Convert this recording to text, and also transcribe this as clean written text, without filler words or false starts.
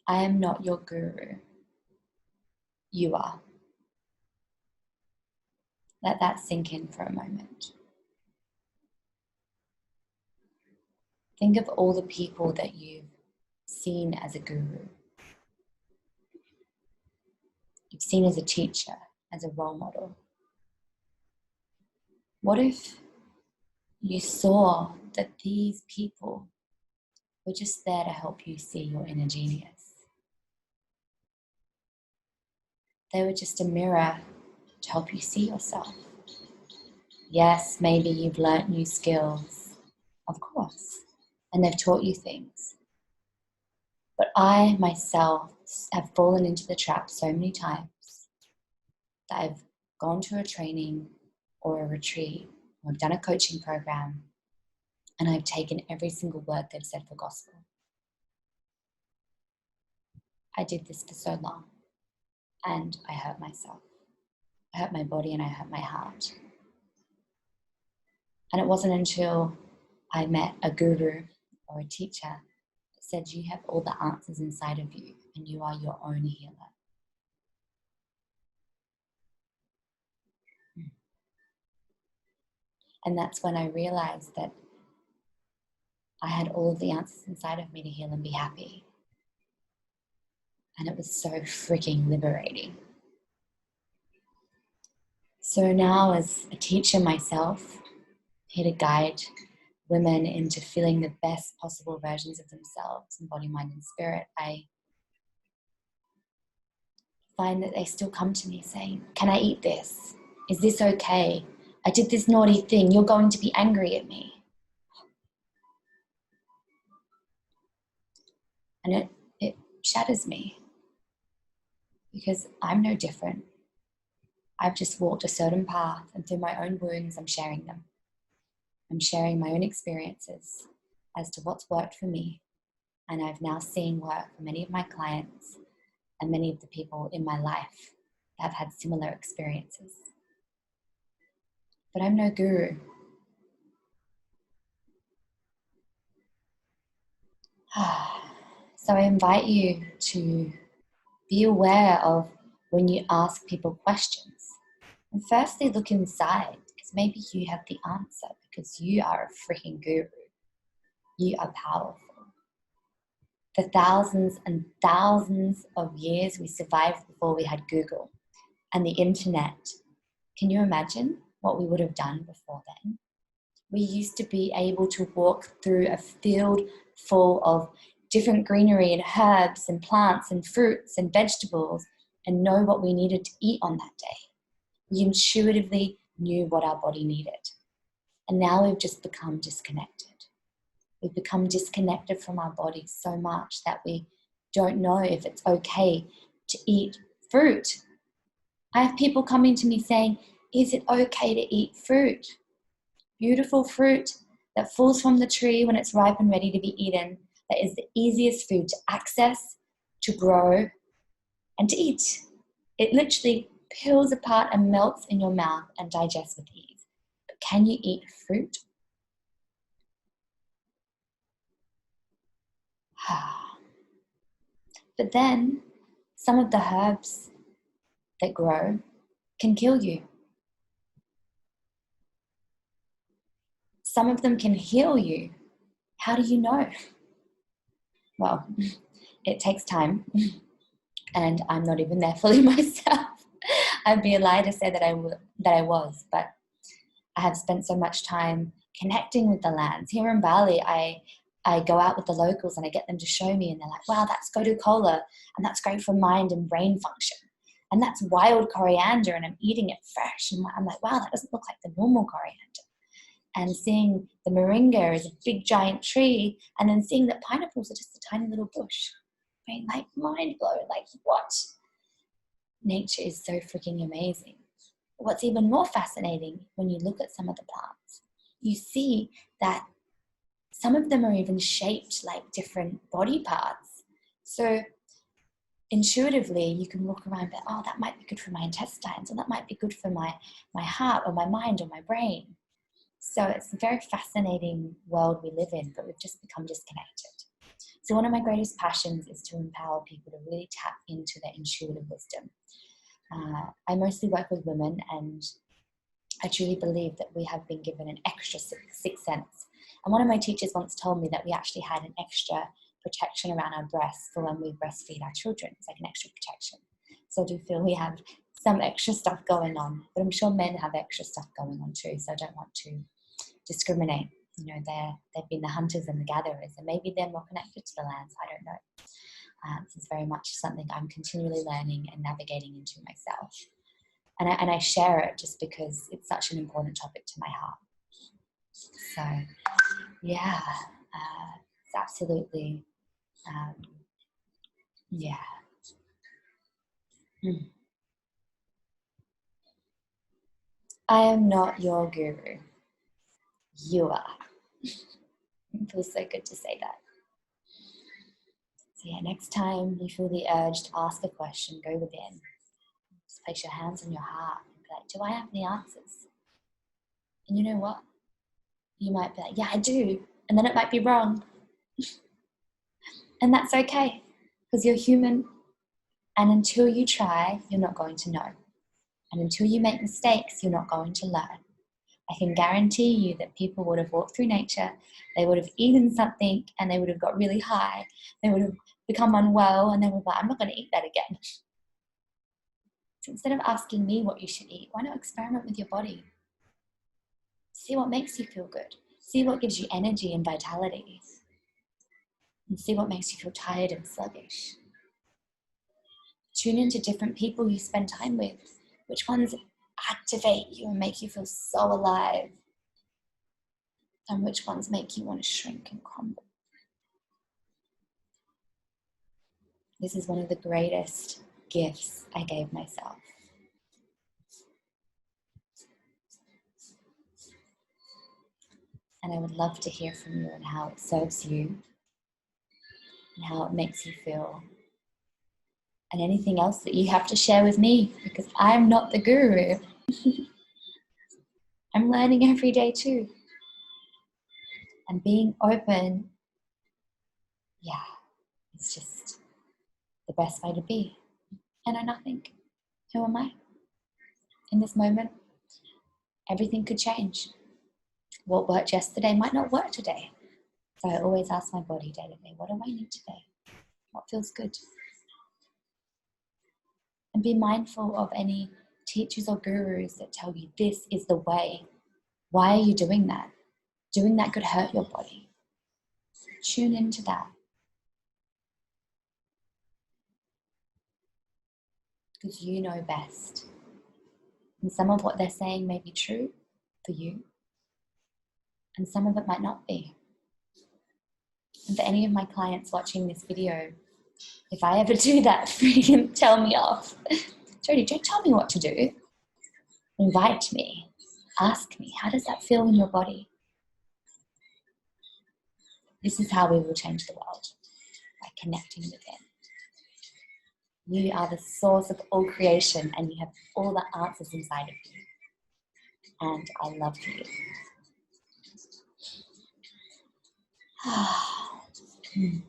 I am not your guru. You are. Let that sink in for a moment. Think of all the people that you've seen as a guru. You've seen as a teacher, as a role model. What if you saw that these people were just there to help you see your inner genius? They were just a mirror to help you see yourself. Yes, maybe you've learnt new skills, of course, and they've taught you things. But I myself have fallen into the trap so many times that I've gone to a training or a retreat, or I've done a coaching program, and I've taken every single word they've said for gospel. I did this for so long, and I hurt myself. I hurt my body and I hurt my heart. And it wasn't until I met a guru or a teacher that said, you have all the answers inside of you and you are your own healer. And that's when I realized that I had all of the answers inside of me to heal and be happy. And it was so freaking liberating. So now, as a teacher myself, here to guide women into feeling the best possible versions of themselves in body, mind, and spirit, I find that they still come to me saying, can I eat this? Is this okay? I did this naughty thing. You're going to be angry at me. And it shatters me, because I'm no different. I've just walked a certain path, and through my own wounds, I'm sharing them. I'm sharing my own experiences as to what's worked for me. And I've now seen work for many of my clients and many of the people in my life that have had similar experiences. But I'm no guru. So I invite you to be aware of when you ask people questions. And firstly, look inside, because maybe you have the answer, because you are a freaking guru. You are powerful. For thousands and thousands of years, we survived before we had Google and the internet. Can you imagine what we would have done before then? We used to be able to walk through a field full of different greenery and herbs and plants and fruits and vegetables and know what we needed to eat on that day. We intuitively knew what our body needed. And now we've just become disconnected. We've become disconnected from our bodies so much that we don't know if it's okay to eat fruit. I have people coming to me saying, is it okay to eat fruit? Beautiful fruit that falls from the tree when it's ripe and ready to be eaten. That is the easiest food to access, to grow, and to eat. It literally peels apart and melts in your mouth and digests with ease. But can you eat fruit? But then some of the herbs that grow can kill you. Some of them can heal you. How do you know? Well, it takes time, and I'm not even there fully myself. I'd be a lie to say that I was, but I have spent so much time connecting with the lands. Here in Bali, I go out with the locals and I get them to show me, and they're like, wow, that's gotu kola, and that's great for mind and brain function. And that's wild coriander, and I'm eating it fresh. And I'm like, wow, that doesn't look like the normal coriander. And seeing the moringa is a big giant tree, and then seeing that pineapples are just a tiny little bush. Being like mind blown, like what? Nature is so freaking amazing. What's even more fascinating, when you look at some of the plants, you see that some of them are even shaped like different body parts. So intuitively, you can look around and be, oh, that might be good for my intestines, or that might be good for my heart or my mind or my brain. So it's a very fascinating world we live in, but we've just become disconnected. So one of my greatest passions is to empower people to really tap into their intuitive wisdom. I mostly work with women, and I truly believe that we have been given an extra sixth sense. And one of my teachers once told me that we actually had an extra protection around our breasts for when we breastfeed our children. It's like an extra protection. So I do feel we have some extra stuff going on, but I'm sure men have extra stuff going on too. So I don't want to discriminate. You know, they've been the hunters and the gatherers, and maybe they're more connected to the lands. I don't know. This is very much something I'm continually learning and navigating into myself. And I share it just because it's such an important topic to my heart. So, yeah, it's absolutely, yeah. I am not your guru. You are. It feels so good to say that. So yeah, next time you feel the urge to ask a question, go within. Just place your hands on your heart and be like, do I have the answers? And you know what? You might be like, yeah, I do. And then it might be wrong. And that's okay, because you're human. And until you try, you're not going to know. And until you make mistakes, you're not going to learn. I can guarantee you that people would have walked through nature, they would have eaten something, and they would have got really high. They would have become unwell, and they would be like, I'm not going to eat that again. So instead of asking me what you should eat, why not experiment with your body? See what makes you feel good. See what gives you energy and vitality. And see what makes you feel tired and sluggish. Tune into different people you spend time with. Which ones activate you and make you feel so alive? And which ones make you want to shrink and crumble? This is one of the greatest gifts I gave myself. And I would love to hear from you and how it serves you and how it makes you feel. And anything else that you have to share with me, because I'm not the guru. I'm learning every day too. And being open, yeah, it's just the best way to be. And I know nothing. Who am I? In this moment, everything could change. What worked yesterday might not work today. So I always ask my body day to day, what do I need today? What feels good? And be mindful of any teachers or gurus that tell you this is the way. Why are you doing that? Doing that could hurt your body. Tune into that. Because you know best. And some of what they're saying may be true for you. And some of it might not be. And for any of my clients watching this video, if I ever do that, freaking tell me off. Jodie, don't tell me what to do. Invite me. Ask me, how does that feel in your body? This is how we will change the world, by connecting within. You are the source of all creation, and you have all the answers inside of you. And I love you.